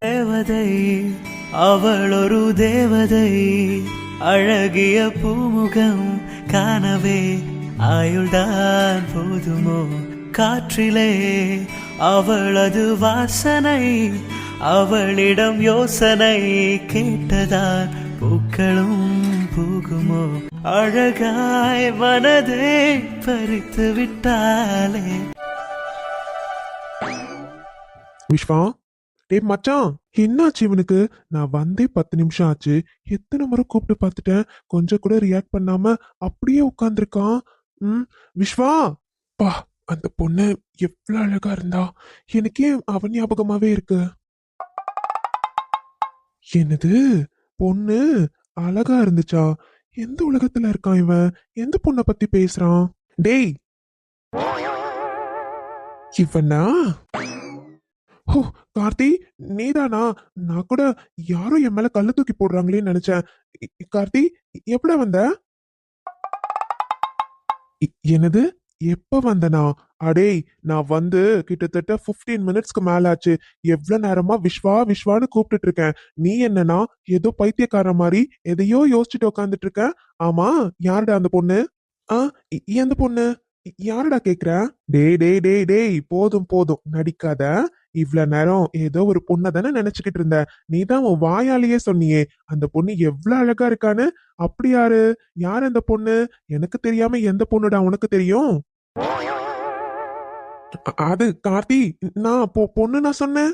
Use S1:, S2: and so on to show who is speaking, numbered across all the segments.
S1: தேவதை, அவள் ஒரு தேவதை, அழகிய பூமுகம் காணவே ஆயுள்தான் போதுமோ? காற்றிலே அவளது வாசனை, அவளிடம் யோசனை கேட்டதால் பூக்களும் பூகுமோ? அழகாய் மனதை பறித்து விட்டாலே.
S2: விஸ்வா, டே மச்சான், என்னாச்சு இவனுக்கு? நான் வந்தே 10 நிமிஷம் ஆச்சு. எத்தனை முறை கூப்பிட்டு பார்த்துட்டேன், கொஞ்சம் கூட ரியாக்ட் பண்ணாம அப்படியே உட்காந்துருக்கான். விஸ்வா, பா, அந்த பொண்ணு எவ்வளவு அழகா இருந்தா! எனக்கே அவன் ஞாபகமாவே இருக்கு. என்னது, பொண்ணு அழகா இருந்துச்சா? எந்த உலகத்துல இருக்கான் இவன்? எந்த பொண்ணை பத்தி பேசுறான்? டேய், இவனா? ஓ, கார்த்தி, நீதானா? நான் கூட யாரோ என் மேல கல்லு தூக்கி போடுறாங்களேன்னு நினைச்சேன். கார்த்தி, எப்படா வந்த? என்னது, எப்ப வந்தனா? அடேய், நான் வந்து கிட்டத்தட்ட 15 மினிட்ஸ்க்கு மேல ஆச்சு. எவ்வளவு நேரமா விஸ்வா விஸ்வான்னு கூப்பிட்டுட்டு இருக்கேன். நீ என்னன்னா ஏதோ பைத்தியக்கார மாதிரி எதையோ யோசிச்சுட்டு உட்காந்துட்டு இருக்க. ஆமா, யாருடா அந்த பொண்ணு? ஆ, எந்த பொண்ணு? யாருடா கேக்குற? டேய் டேய் டேய் டேய், போதும் போதும், நடிக்காத. இவ்வளவு நேரம் ஏதோ ஒரு பொண்ணை தானே நினைச்சுக்கிட்டு இருந்த. நீதான் உன் வாயாலேயே சொன்னியே அந்த பொண்ணு எவ்வளவு அழகா இருக்கான்னு. அப்படி யாரு? யார் அந்த பொண்ணு? எனக்கு தெரியாம எந்த பொண்ணுடா உனக்கு தெரியும்? அது கார்த்தி, நான் பொண்ணு நான் சொன்னேன்.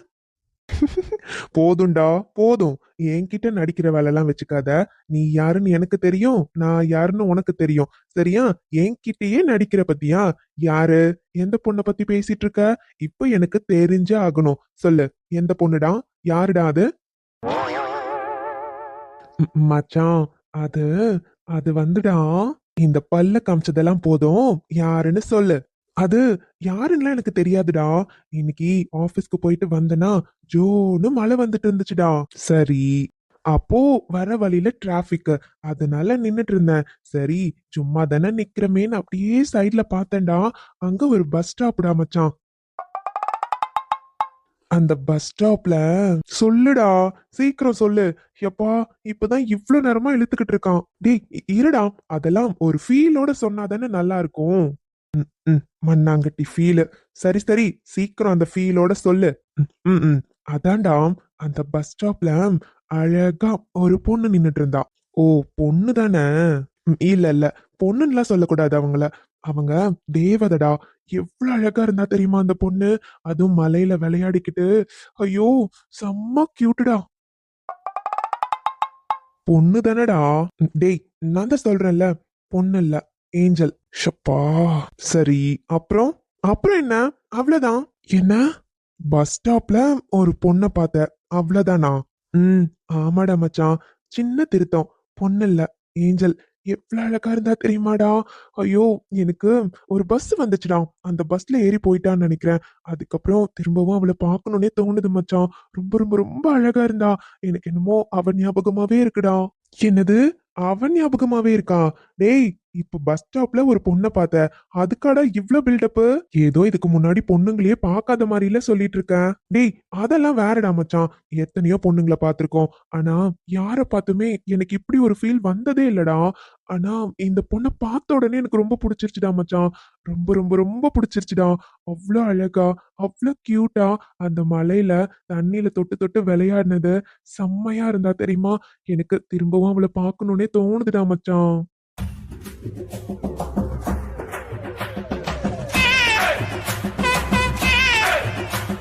S2: போதும்டா, போதும். என்கிட்ட நடிக்கிற வேலைலாம் வச்சுக்காத. நீ யாருன்னு எனக்கு தெரியும், நான் யாருன்னு உனக்கு தெரியும். சரியா? என்கிட்டயே நடிக்கிற பத்தியா? யாரு? எந்த பொண்ணை பத்தி பேசிட்டு இருக்க? இப்ப எனக்கு தெரிஞ்சே ஆகணும். சொல்லு, எந்த பொண்ணுடா? யாருடா அது? மச்சான், அது அது வந்துடா, இந்த பல்ல காமிச்சதெல்லாம் போதும், யாருன்னு சொல்லு. அது யாருன்னுலாம் எனக்கு தெரியாதுடா. இன்னைக்கு ஆபீஸ்க்கு போயிட்டு வந்தனா, ஜோன்னு மழை வந்துட்டு இருந்துச்சுடா. சரி, அப்போ வர வழியில டிராபிக், அதனால நின்னுட்டு இருந்தேன். சரி, சும்மா தானே நிக்கிறமேன்னு அப்படியே சைட்ல பார்த்தேன்டா. அங்க ஒரு பஸ் ஸ்டாப்டா மச்சான். அந்த பஸ் ஸ்டாப்ல, சொல்லுடா, சீக்கிரம் சொல்லு. எப்பா, இப்பதான் இவ்ளோ நேரமா இழுத்துக்கிட்டு இருக்கான். டேய், இருடா, அதெல்லாம் ஒரு ஃபீலோட சொன்னாதானே நல்லா இருக்கும். ம், மண்ணாங்கட்டி ஃபீல். சரி சரி, சீக்கிரம் அந்த ஃபீலோட சொல்லு. ம் ம் ம். அதான்டா, அந்த பஸ் ஸ்டாப்ல அழகா ஒரு பொண்ணு நின்னுட்டு இருந்தா. ஓ, பொண்ணு தானே? இல்ல இல்ல, பொண்ணுன்னுலாம் சொல்லக்கூடாது அவங்கள. அவங்க தேவதடா. எவ்வளவு அழகா இருந்தா தெரியுமா அந்த பொண்ணு? அதுவும் மலையில விளையாடிக்கிட்டு, ஐயோ, செம்ம கியூட்டுடா. பொண்ணு தானடா? டேய், நான் தான் சொல்றேன்ல, பொண்ணு இல்ல, ஏஞ்சல். ஷப்பா. சரி, அப்புறம்? அப்புறம் என்ன? அவ்வளவுதான். என்ன? பஸ் ஸ்டாப்ல ஒரு பொண்ண பார்த்த, அவ்வளவுதானா? ம், ஆமாடா மச்சான். சின்ன திருத்தம். பொண்ணு இல்ல, ஏஞ்சல். எவ்வளவு அழகா இருந்தா தெரியுமாடா? ஐயோ, எனக்கு ஒரு பஸ் வந்துச்சுடா. அந்த பஸ்ல ஏறி போயிட்டான்னு நினைக்கிறேன். அதுக்கப்புறம் திரும்பவும் அவளை பார்க்கணும்னே தோணுது மச்சான். ரொம்ப ரொம்ப ரொம்ப அழகா இருந்தா. எனக்கு என்னமோ அவன் ஞாபகமாவே இருக்குடா. என்னது, அவன் ஞாபகமாவே இருக்கா? டேய், இப்ப பஸ் ஸ்டாப்ல ஒரு பொண்ணை பார்த்த, அதுக்காடா இவ்ளோ பில்டப்? ஏதோ இதுக்கு முன்னாடி பொண்ணுங்களையே பார்க்காத மாதிரில சொல்லிட்டு இருக்கேன். டேய், அதெல்லாம் வேறடா மச்சான். எத்தனையோ பொண்ணுங்களை பார்த்திருக்கோம். ஆனா யார பார்த்துமே எனக்கு இப்படி ஒரு ஃபீல் வந்ததே இல்லடா. ஆனா இந்த பொண்ணை பார்த்த உடனே எனக்கு ரொம்ப பிடிச்சிருச்சுடா மச்சான். ரொம்ப ரொம்ப ரொம்ப பிடிச்சிருச்சுடா. அவ்வளோ அழகா, அவ்வளோ கியூட்டா, அந்த மலையில தண்ணியில தொட்டு தொட்டு விளையாடினது செம்மையா இருந்தா தெரியுமா? எனக்கு திரும்பவும் அவளை பார்க்கணும்னே தோணுதுடா மச்சான்.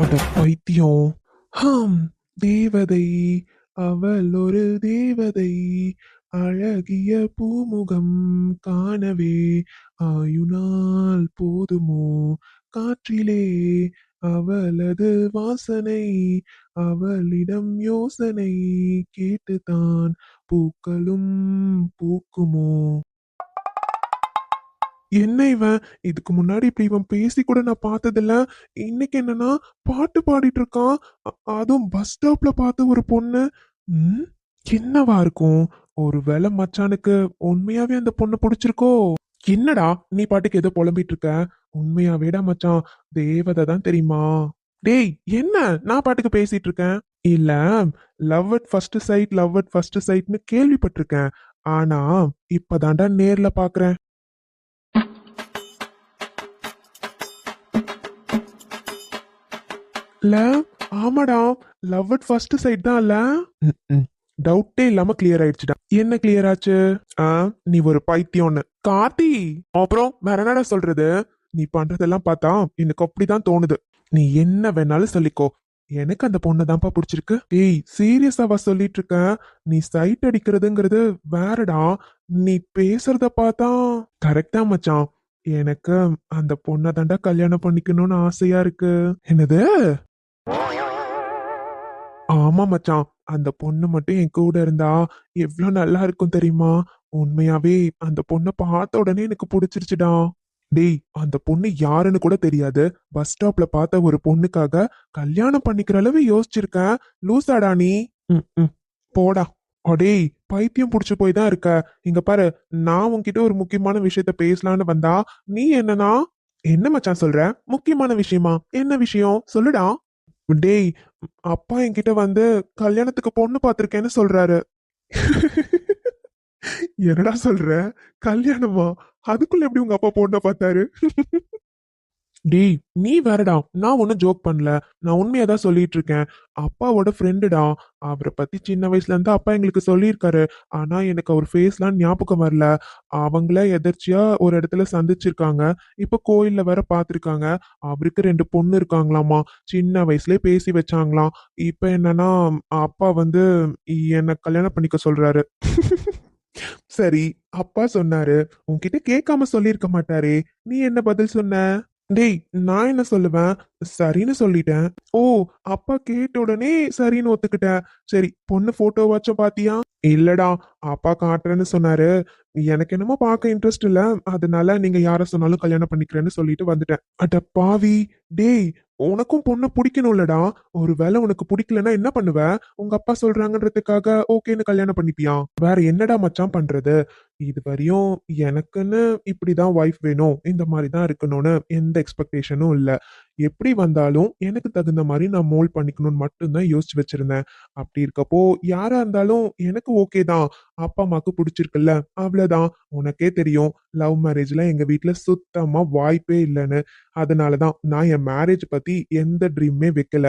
S2: அட பைத்தியம். ஹம், தேவதை, அவள் ஒரு தேவதை, அழகிய பூமுகம் காணவே ஆயுனால் போதுமோ? காற்றிலே அவளது வாசனை, அவளிடம் யோசனை கேட்டுத்தான் பூக்களும் பூக்குமோ? என்ன இவன்? இதுக்கு முன்னாடி இப்படி இவன் பேசி கூட நான் பார்த்ததில்ல. இன்னைக்கு என்னன்னா பாட்டு பாடிட்டு இருக்கான். அதுவும் பஸ் ஸ்டாப்ல பார்த்த ஒரு பொண்ணு. ம், என்னவா இருக்கும்? ஒருவேளை மச்சானுக்கு உண்மையாவே அந்த பொண்ணு பிடிச்சிருக்கோ? என்னடா, நீ பாட்டுக்கு ஏதோ புலம்பிட்டு இருக்க? உண்மையாவேடா மச்சான், தேவதை தான் தெரியுமா? டேய், என்ன நான் பாட்டுக்கு பேசிட்டு இருக்கேன்? இல்ல, love at first sight, love at first சைட்னு கேள்விப்பட்டிருக்கேன். ஆனா இப்பதான்டா நேர்ல பாக்குறேன். இல்ல, ஆமாடா, லவ் அட் ஃபர்ஸ்ட் சைட் தான் இல்ல. டவுட்டே இல்லாம கிளியர் ஆயிடுச்சுடா. என்ன கிளியர் ஆச்சு? ஆ, நீ ஒரு பைத்தியம்னு. கார்த்தி, அப்புறம் வேற என்னடா சொல்றது? நீ பண்றதெல்லாம் பார்த்தா எனக்கு அப்படிதான் தோணுது. நீ என்ன வேணாலும் சொல்லிக்கோ, எனக்கு அந்த பொண்ணை தான்ப்பா பிடிச்சிருக்கு. ஏய், சீரியஸாவா சொல்லிட்டு இருக்க? நீ சைட் அடிக்கிறதுங்கிறது வேறடா. நீ பேசுறத பார்த்தா கரெக்டா மச்சான். எனக்கு அந்த பொண்ணை தாண்டா கல்யாணம் பண்ணிக்கணும்னு ஆசையா இருக்கு. என்னது? ஆமா மச்சான், அந்த பொண்ணு மட்டும் என் கூட இருந்தா எவ்வளவு நல்லா இருக்கும் தெரியுமா? உண்மையாவே அந்த பொண்ணை பார்த்த உடனே எனக்கு பிடிச்சிருச்சுடா. டேய், அந்த பொண்ணு யாருன்னு கூட தெரியாது. பஸ் ஸ்டாப்ல பார்த்த ஒரு பொண்ணுக்காக கல்யாணம் பண்ணிக்கிற அளவு யோசிச்சிருக்க. லூசாடா நீ? ம், ம். போடா. அடேய், பைத்தியம் புடிச்சு போய் தான் இருக்க. இங்க பாரு, நான் உன்கிட்ட ஒரு முக்கியமான விஷயத்த பேசலான்னு வந்தா நீ என்னன்னா, என்ன மச்சான் சொல்ற? முக்கியமான விஷயமா? என்ன விஷயம் சொல்லுடா. டேய், அப்பா என்கிட்ட வந்து கல்யாணத்துக்கு பொண்ணு பார்த்திருக்கேன்னு சொல்றாரு. என்னடா சொல்ற? கல்யாணமா? அதுக்குள்ள எப்படி உங்க அப்பா பொண்ண பார்த்தாரு? டேய், நீ வேறடா. நான் ஒன்னும் ஜோக் பண்ணல. நான் உண்மையா தான் சொல்லிட்டு இருக்கேன். அப்பாவோட ஃப்ரெண்டுடா. அவரை பத்தி சின்ன வயசுல இருந்து அப்பா எங்களுக்கு சொல்லியிருக்காரு. ஆனா எனக்கு அவர் ஃபேஸ்லாம் ஞாபகம் வரல. அவங்கள எதர்ச்சியா ஒரு இடத்துல சந்திச்சிருக்காங்க. இப்ப கோயில்ல வேற பார்த்திருக்காங்க. அவருக்கு 2 பொண்ணு இருக்காங்களாமா. சின்ன வயசுலயே பேசி வச்சாங்களாம். இப்ப என்னன்னா, அப்பா வந்து என்ன கல்யாணம் பண்ணிக்க சொல்றாரு. சரி, அப்பா சொன்னாரு. உன்கிட்ட கேட்காம சொல்லியிருக்க மாட்டாரே. நீ என்ன பதில் சொன்ன? டேய், நான் என்ன சொல்லுவேன்? சரின்னு சொல்லிட்டேன். ஓ, அப்பா கேட்ட உடனே சரின்னு ஒத்துக்கிட்டேன். சரி, பொண்ணு போட்டோவாச்சும் பாத்தியா? இல்லடா, அப்பா காட்டுறேன்னு சொன்னாரு. எனக்கு என்னமோ பார்க்க இன்ட்ரெஸ்ட் இல்ல. அதனால நீங்க யார சொன்னாலும் கல்யாணம் பண்ணிக்கிறேன்னு சொல்லிட்டு வந்துட்டேன். அட பாவி. டேய், உனக்கும் பொண்ணு பிடிக்கணும்லடா. ஒருவேளை உனக்கு பிடிக்கலன்னா என்ன பண்ணுவ? உங்க அப்பா சொல்றாங்கன்றதுக்காக ஓகேன்னு கல்யாணம் பண்ணிப்பியா? வேற என்னடா மச்சான் பண்றது? இது வரையும் எனக்குன்னு இப்படிதான் ஒய்ஃப் வேணும், இந்த மாதிரி தான் இருக்கணும்னு எந்த எக்ஸ்பெக்டேஷனும் இல்ல. எப்படி வந்தாலும் எனக்கு தகுந்த மாதிரி நான் மோல்ட் பண்ணிக்கணும்னு மட்டும்தான் யோசிச்சு வச்சிருந்தேன். அப்படி இருக்கப்போ யாரா இருந்தாலும் எனக்கு ஓகே தான். அப்பா அம்மாக்கு பிடிச்சிருக்குல்ல, அவ்வளவுதான். உனக்கே தெரியும், லவ் மேரேஜ்ல எங்க வீட்ல சுத்தமா வாய்ப்பே இல்லைன்னு. அதனாலதான் நான் என் மேரேஜ் பத்தி எந்த ட்ரீமே வைக்கல.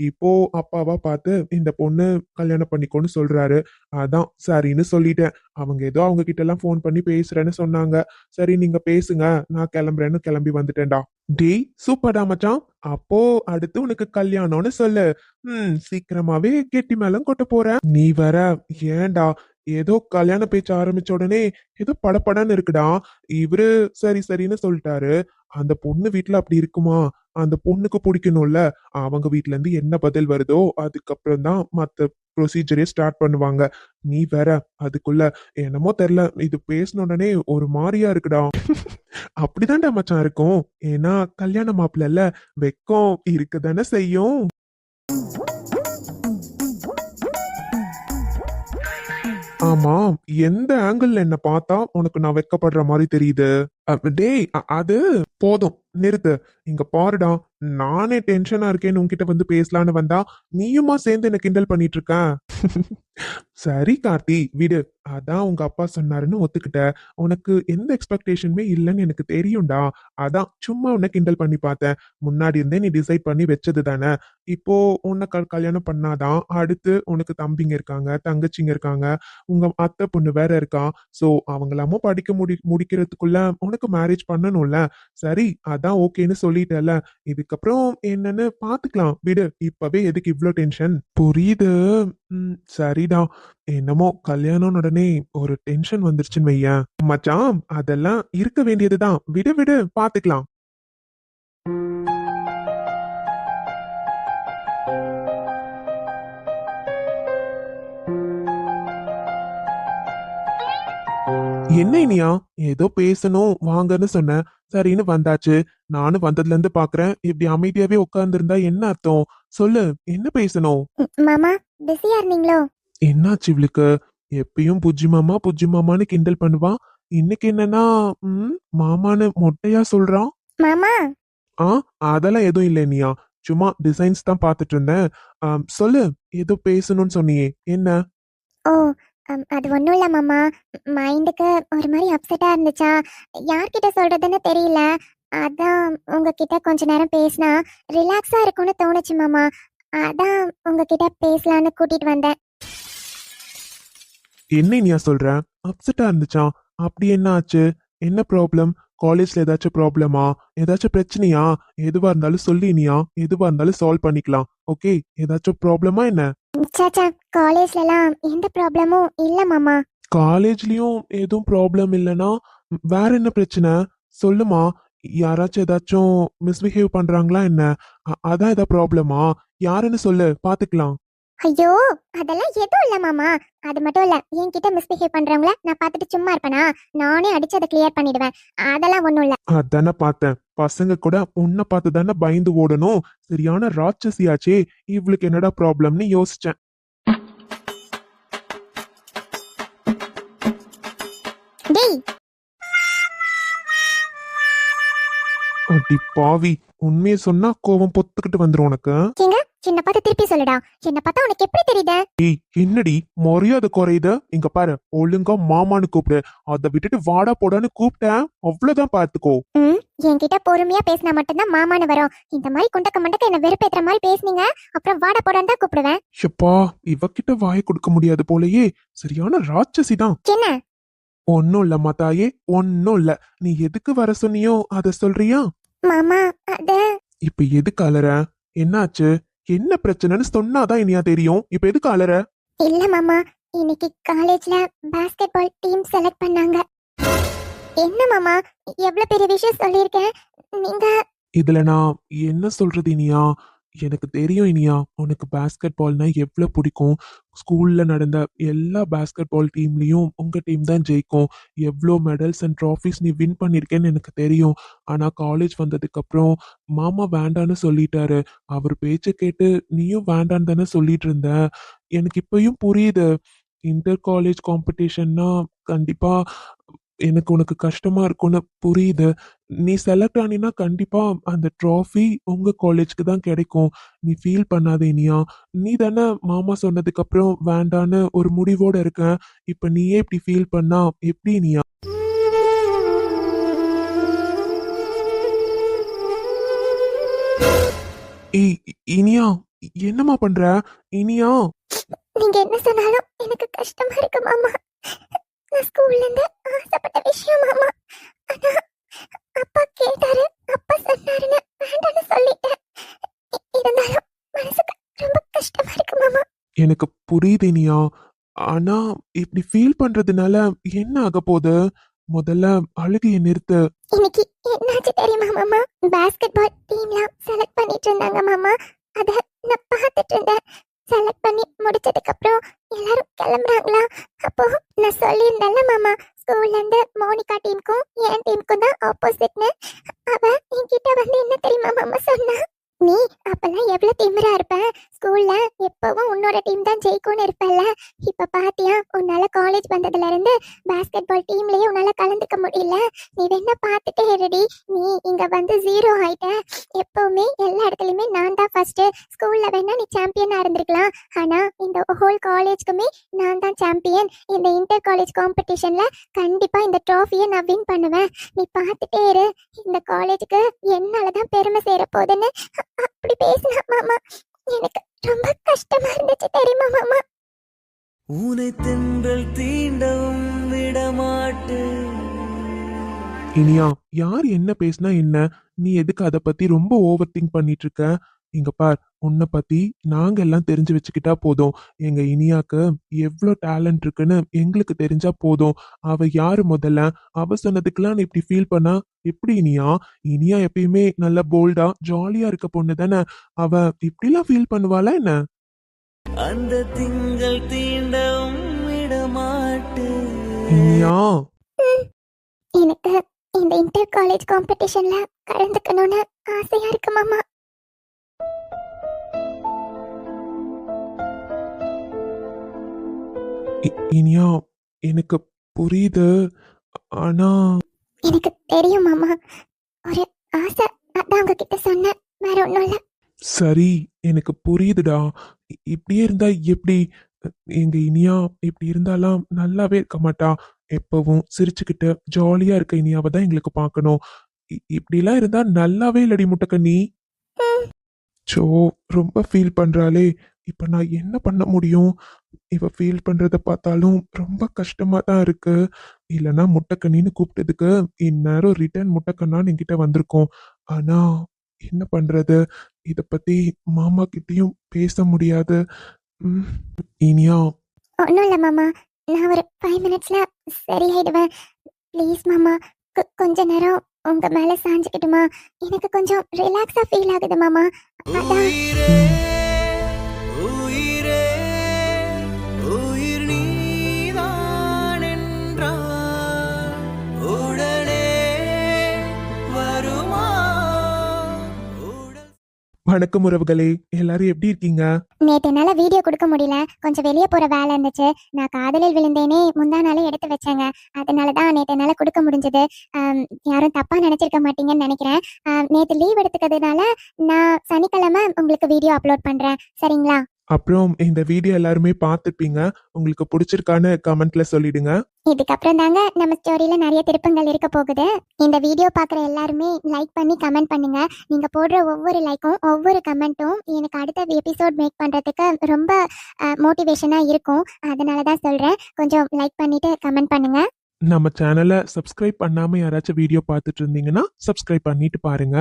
S2: இப்போ அப்பாவா பார்த்து இந்த பொண்ணு கல்யாணம் பண்ணிக்கோன்னு சொல்றாரு. அதான் சரின்னு சொல்லிட்டேன். அவங்க ஏதோ அவங்க கிட்ட எல்லாம் ஃபோன் பண்ணி பேசுறேன்னு சொன்னாங்க. சரி, நீங்க பேசுங்க, நான் கிளம்புறேன்னு கிளம்பி வந்துட்டேன்டா. டேய், சூப்பர்டா மச்சான். அப்போ அடுத்து உனக்கு கல்யாணம்னு சொல்லு. சீக்கிரமாவே கெட்டி மேளம் கொட்ட போற. நீ வேற. ஏன்டா, ஏதோ கல்யாண பேச்சு ஆரம்பிச்ச உடனே ஏதோ படபடன்னு இருக்குடா. இவரு சரி சரின்னு சொல்லிட்டாரு. அந்த பொண்ணு வீட்ல அப்படி இருக்குமா? அந்த பொண்ணுக்கு பிடிக்கணும்ல. அவங்க வீட்ல இருந்து என்ன பதில் வருதோ அதுக்கப்புறம் தான் மத்த ப்ரொசீஜரே ஸ்டார்ட் பண்ணுவாங்க. நீ வேற அதுக்குள்ள என்னமோ தெரியல, இது பேசின உடனே ஒரு மாரியா இருக்குடா. அப்படிதான்டா மச்சான் இருக்கும். ஏன்னா கல்யாண மாப்பிள்ளல, வெக்கம் இருக்கதானே செய்யும். ஆமா, எந்த ஆங்கிள் என்ன பார்த்தா உனக்கு நான் வெட்கப்படுற மாதிரி தெரியுது? டேய், அது போதும், நிறுத்து. இங்க பாருடா, நானே டென்ஷனா இருக்கேன்னு உன்கிட்ட வந்து பேசலான்னு வந்தா நீயுமா சேர்ந்து என்ன கிண்டல் பண்ணிட்டு இருக்க? சரி கார்த்தி, விடு. அதான் உங்க அப்பா சொன்னாருன்னு ஒத்துக்கிட்ட. உனக்கு எந்த எக்ஸ்பெக்டேஷனுமே இல்லைன்னு எனக்கு தெரியும்டா. அதான் சும்மா உன்னை கிண்டல் பண்ணி பார்த்தேன். முன்னாடி இருந்தே நீ டிசைட் பண்ணி வச்சது தானே. இப்போ உன்னை கல்யாணம் பண்ணாதான் அடுத்து உனக்கு தம்பிங்க இருக்காங்க, தங்கச்சிங்க இருக்காங்க, உங்க அத்தை பொண்ணு வேற இருக்கா. சோ அவங்களாமும் படிக்க முடிக்கிறதுக்குள்ள உனக்கு மேரேஜ் பண்ணணும்ல. சரி, அதான் ஓகேன்னு சொல்லிட்டல. இதுக்கப்புறம் என்னன்னு பாத்துக்கலாம், விடு. இப்பவே எதுக்கு இவ்ளோ டென்ஷன்? புரியுது. சரிடா. என்னமோ கல்யாணம் உடனே ஒரு டென்ஷன் வந்துருச்சுன்னு வையேன். மச்சான், அதெல்லாம் இருக்க வேண்டியதுதான். விடு விடு, பாத்துக்கலாம். என்ன இனியா, ஏதோ பேசணும் வாங்கன்னு சொன்ன. சரின்னு வந்தாச்சு. நானும் வந்ததுல இருந்து பாக்குறேன், இப்படி அமைதியாவே உட்கார்ந்திருந்தா என்ன அர்த்தம்? சொல்லு, என்ன பேசணும்?
S3: மாமா, பிஸியா இருந்தீங்களோ?
S2: என்னாச்சு இவளுக்கு? எப்பயும் புஜ்ஜி மாமா புஜ்ஜி மாமான்னு கிண்டல் பண்ணுவா. இன்னைக்கு என்னன்னா, மாமான்னு மொட்டையா சொல்றான்.
S3: மாமா,
S2: ஆ, அதெல்லாம் எதுவும் இல்லை இனியா. சும்மா டிசைன்ஸ் தான் பார்த்துட்டு இருந்தேன். சொல்லு, ஏதோ பேசணும்னு சொன்னியே, என்ன?
S3: ஓ அது ஒன்றும் இல்லை மாமா. மைண்டுக்கு ஒரு மாதிரி அப்செட்டாக இருந்துச்சா, யார்கிட்ட சொல்கிறதுன்னு தெரியல. அதான் உங்ககிட்ட கொஞ்ச நேரம் பேசினா ரிலாக்ஸாக இருக்கும்னு தோணுச்சு மாமா. அதான் உங்ககிட்ட பேசலான்னு கூட்டிகிட்டு வந்தேன்.
S2: என்ன இனியா சொல்ற? அப்செட்டா இருந்துச்சா? அப்படி என்ன ஆச்சு? என்ன ப்ராப்ளம்? காலேஜ்ல ஏதாச்சும் ப்ராப்ளமா? ஏதாச்சும் பிரச்சனையா? எதுவா இருந்தாலும் சொல்லி இனியா, எதுவா இருந்தாலும் சால்வ் பண்ணிக்கலாம். ஓகே, ஏதாச்சும் ப்ராப்ளமா என்ன?
S3: சாச்சா, காலேஜ்லலாம் எந்த ப்ராப்ளமும் இல்லை மாமா.
S2: காலேஜ்லயும் எதுவும் ப்ராப்ளம் இல்லைன்னா வேற என்ன பிரச்சனை? சொல்லுமா. யாராச்சும் ஏதாச்சும் மிஸ்பிஹேவ் பண்றாங்களா என்ன? அதான் ஏதா ப்ராப்ளமா? யாருன்னு சொல்லு, பாத்துக்கலாம்.
S3: ஐயோ, அதெல்லாம் எதுவும் இல்லை மாமா. அது மட்டும் இல்லை, என்கிட்ட மிஸ்பிஹேவ் பண்ணுறவங்கள நான் பார்த்துட்டு சும்மா இருப்பேனா? நானே அடிச்சு அதை கிளியர் பண்ணிடுவேன். அதெல்லாம் ஒன்றும் இல்லை.
S2: அதானே பார்த்தேன். பசங்க கூட உன்னை பார்த்து தானே பயந்து ஓடணும். சரியான ராட்சசியாச்சே, இவளுக்கு என்னடா ப்ராப்ளம்னு யோசிச்சேன்.
S3: டேய்,
S2: அடி பாவி, உண்மையை சொன்னா கோவம் பொத்துக்கிட்டு வந்துரும் உனக்கு.
S3: ஏங்க, என்னை பார்த்து திருப்பி சொல்லுடா. என்னை பார்த்தா உனக்கு எப்படி தெரியுது?
S2: ஏய், என்னடி மரியாதை குறையுது? இங்க பாரு, ஒழுங்கா மாமான்னு கூப்பிடு. அதை விட்டுட்டு வாடா போடான்னு கூப்பிட்டேன், அவ்வளவுதான் பாத்துக்கோ.
S3: என்கிட்ட பொறுமையா பேசினா மட்டும்தான் மாமான்னு வரும். இந்த மாதிரி குண்டக்க மண்டக்க என்ன வெறுப்பேத்துற மாதிரி பேசுனீங்க, அப்புறம் வாட போடான்னு தான் கூப்பிடுவேன்.
S2: எப்பா, இவகிட்ட வாயை கொடுக்க முடியாது போலயே. சரியான ராட்சசி தான்.
S3: என்ன?
S2: ஒன்னும் இல்ல மாதாயே, ஒன்னும் இல்ல. நீ எதுக்கு வர சொன்னியோ அத சொல்றியா?
S3: மாமா, அது
S2: இப்ப எதுக்கு அலற? என்னாச்சு? என்ன பிரச்சனைன்னு சொன்னாதான் இனியா தெரியும். இப்ப எதுக்கு அலற?
S3: இல்ல மாமா, இன்னைக்கு காலேஜ்ல பாஸ்கெட் பால் டீம் செலக்ட் பண்ணாங்க. என்ன மாமா, எவ்வளவு பெரிய விஷயம் சொல்லியிருக்கேன். நீங்க
S2: இதுல நான் என்ன சொல்றது இனியா? எனக்கு தெரியும் இனியா, உனக்கு பாஸ்கெட் பால்னா எவ்வளவு பிடிக்கும். ஸ்கூல்ல நடந்த எல்லா பாஸ்கெட் பால் டீம்லயும் உங்க டீம் தான் ஜெயிக்கும். எவ்வளோ மெடல்ஸ் அண்ட் ட்ராஃபிஸ் நீ வின் பண்ணிருக்கேன்னு எனக்கு தெரியும். ஆனா காலேஜ் வந்ததுக்கு அப்புறம் மாமா வேண்டான்னு சொல்லிட்டாரு. அவர் பேச்ச கேட்டு நீயும் வேண்டான்னு தானே சொல்லிட்டு இருந்த. எனக்கு இப்பயும் புரியுது. இன்டர் காலேஜ் காம்படிஷன்னா கண்டிப்பா எனக்கு உனக்கு கஷ்டமா இருக்கும்னு புரியுது. நீ செலக்ட் ஆனினா கண்டிப்பா அந்த ட்ராஃபி உங்க காலேஜ்க்கு தான் கிடைக்கும். நீ ஃபீல் பண்ணாத இனியா. நீ தானே மாமா சொன்னதுக்கு அப்புறம் வேண்டான்னு ஒரு முடிவோட இருக்க. இப்ப நீயே இப்படி ஃபீல் பண்ணா எப்படி இனியா? ஏய் இனியா, என்னம்மா பண்ற? இனியா,
S3: நீங்க என்ன சொன்னாலும் எனக்கு கஷ்டமா இருக்கு மாமா. நான் ஸ்கூல்ல இருந்து ஆசைப்பட்ட விஷயம் மாமா. ஆனா அப்பா கேட்டாரு, அப்பா சொன்னாருன்னு வேண்டாம்னு சொல்லிட்டேன். இருந்தாலும் மனசுக்கு ரொம்ப கஷ்டமா இருக்கு மாமா.
S2: எனக்கு புரியுது இனியா. ஆனா இப்படி ஃபீல் பண்றதுனால என்ன ஆக போகுது? முதல்ல அழுகைய நிறுத்து.
S3: இன்னைக்கு என்னாச்சு தெரியுமா மாமா? பாஸ்கெட் பால் டீம்லாம் செலக்ட் பண்ணிட்டு இருந்தாங்க மாமா. அத நான் பார்த்துட்டு இருந்தேன். செலக்ட் பண்ணி முடிச்சதுக்கு அப்புறம் எல்லாரும் கிளம்புறாங்களா? அப்போ நான் சொல்லியிருந்தேன்ல மாமா, ஸ்கூல்ல இருந்து மோனிகா டீமுக்கும் என் டீமுக்கும் தான் ஆப்போசிட்னு. அவ என்கிட்ட வந்து என்ன தெரியுமா மாமா சொன்னா? நீ அப்பெல்லாம் எவ்வளவு திமிரா இருப்ப, ஸ்கூல்ல எப்பவும் உன்னோட டீம் தான் ஜெயிக்கும்னு இருப்பல்ல. இப்ப பாத்தியா, உன்னால காலேஜ் வந்ததுல இருந்து பாஸ்கெட் பால் டீம்லயே உன்னால கலந்துக்க முடியல. நீ வேணா பாத்துட்டே இருடி. நீ இங்க வந்து ஜீரோ ஆயிட்ட. எப்பவுமே எல்லா இடத்துலயுமே நான் தான் ஃபர்ஸ்ட். ஸ்கூல்ல வேணா நீ சாம்பியனா இருந்திருக்கலாம், ஆனா இந்த ஹோல் காலேஜ்க்குமே நான் தான் சாம்பியன். இந்த இன்டர் காலேஜ் காம்படிஷன்ல கண்டிப்பா இந்த ட்ராஃபியை நான் வின் பண்ணுவேன். நீ பாத்துட்டே இரு. இந்த காலேஜுக்கு என்னாலதான் பெருமை சேர போகுதுன்னு அப்படி பேசினா மாமா. எனக்கு ரொம்ப கஷ்டமா இருந்துச்சு தெரியுமா மாமா?
S1: உனை தென்றல் தீண்டவும் விடமாட்டேன்.
S2: இனியா, யார் என்ன பேசினா என்ன? நீ எதுக்கு அதை பத்தி ரொம்ப ஓவர் திங்க் பண்ணிட்டு இருக்க? இங்க பார், உன்னை பத்தி நாங்க எல்லாம் தெரிஞ்சு வச்சுக்கிட்டா போதும். எங்க இனியாக்கு எவ்வளோ டேலண்ட் இருக்குன்னு எங்களுக்கு தெரிஞ்சா போதும். அவ யாரு முதல்ல? அவ சொன்னதுக்கெல்லாம் நீ இப்படி ஃபீல் பண்ணா எப்படி இனியா? இனியா எப்பயுமே நல்ல போல்டா ஜாலியா இருக்க பொண்ணு தானே. அவ இப்படிலாம் ஃபீல் பண்ணுவாளா என்ன?
S1: அந்த திங்கள் தீண்டவும் விடமாட்டேன்.
S2: இனியா,
S3: எனக்கு இந்த இன்டர் காலேஜ் காம்படிஷன்ல கலந்துக்கணும்னு ஆசையா இருக்கு மாமா.
S2: இனியா, எனக்கு புரியுது. ஆனா
S3: எனக்கு தெரியும் மாமா, ஒரு ஆசை, அதான் உங்ககிட்ட சொன்னேன், வேற ஒன்றும் இல்லை.
S2: சரி, எனக்கு புரியுதுடா. இப்படியே இருந்தா எப்படி? எங்க இனியா இப்படி இருந்தாலாம் நல்லாவே இருக்க மாட்டா. எப்பவும் சிரிச்சுக்கிட்டு ஜாலியா இருக்க இனியாவை தான் எங்களுக்கு பார்க்கணும். இப்படிலாம் இருந்தா நல்லாவே இல்லடி முட்டைக்கண்ணி. சோ, ரொம்ப ஃபீல் பண்றாளே. இப்ப நான் என்ன பண்ண முடியும்? இவ ஃபீல் பண்றத பார்த்தாலும் ரொம்ப கஷ்டமா தான் இருக்கு. இல்லனா முட்டைக்கண்ணின்னு கூப்பிட்டதுக்கு இந்நேரம் ரிட்டர்ன் முட்டைக்கண்ணான்னு என்கிட்ட வந்திருக்கும். ஆனா என்ன பண்றது? இத பத்தி மாமா கிட்டயும் பேச முடியாது. ம், இனியா,
S3: ஒன்றும் இல்லை மாமா, நான் ஒரு 5 மினிட்ஸ்ல சரியாயிடுவேன். ப்ளீஸ் மாமா, கொஞ்ச நேரம் உங்க மேல சாஞ்சுக்கிட்டுமா? எனக்கு கொஞ்சம் ரிலாக்ஸா ஃபீல் ஆகுது மாமா. அதான்.
S1: உயிரே உயிரே உயிர் நீதான் என்றால் உடனே வருமா உடல்
S2: வணக்கம் உறவுகளே. எல்லாரும் எப்படி இருக்கீங்க?
S3: நேத்து என்னால வீடியோ கொடுக்க முடியல, கொஞ்சம் வெளியே போற வேலை இருந்துச்சு. நான் காதலில் விழுந்தேனே முந்தா நாளே எடுத்து வச்சேங்க. அதனாலதான் நேத்து என்னால கொடுக்க முடிஞ்சது. யாரும் தப்பா நினைச்சிருக்க மாட்டீங்கன்னு நினைக்கிறேன். நேத்து லீவ் எடுத்துக்கிறதுனால நான் சனிக்கிழமை உங்களுக்கு வீடியோ அப்லோட் பண்றேன், சரிங்களா?
S2: அப்புறம் இந்த வீடியோ எல்லாருமே பார்த்துப்பீங்க. உங்களுக்கு பிடிச்சிருக்கான்னு கமெண்ட்ல சொல்லிடுங்க.
S3: இதுக்கப்புறம் தாங்க நம்ம ஸ்டோரியில நிறைய திருப்பங்கள் இருக்க போகுது. இந்த வீடியோ பார்க்குற எல்லாருமே லைக் பண்ணி கமெண்ட் பண்ணுங்க. நீங்க போடுற ஒவ்வொரு லைக்கும் ஒவ்வொரு கமெண்ட்டும் எனக்கு அடுத்த எபிசோட் மேக் பண்றதுக்கு ரொம்ப மோட்டிவேஷனா இருக்கும். அதனால தான் சொல்றேன், கொஞ்சம் லைக் பண்ணிட்டு கமெண்ட் பண்ணுங்க.
S2: நம்ம சேனலை சப்ஸ்கிரைப் பண்ணாம யாராச்சும் வீடியோ பார்த்துட்டு இருந்தீங்கன்னா சப்ஸ்கிரைப் பண்ணிட்டு பாருங்க.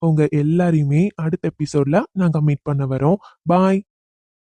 S2: உங்க எல்லாரையுமே அடுத்த எபிசோட்ல நாங்க மீட் பண்ண வரோம். பாய்.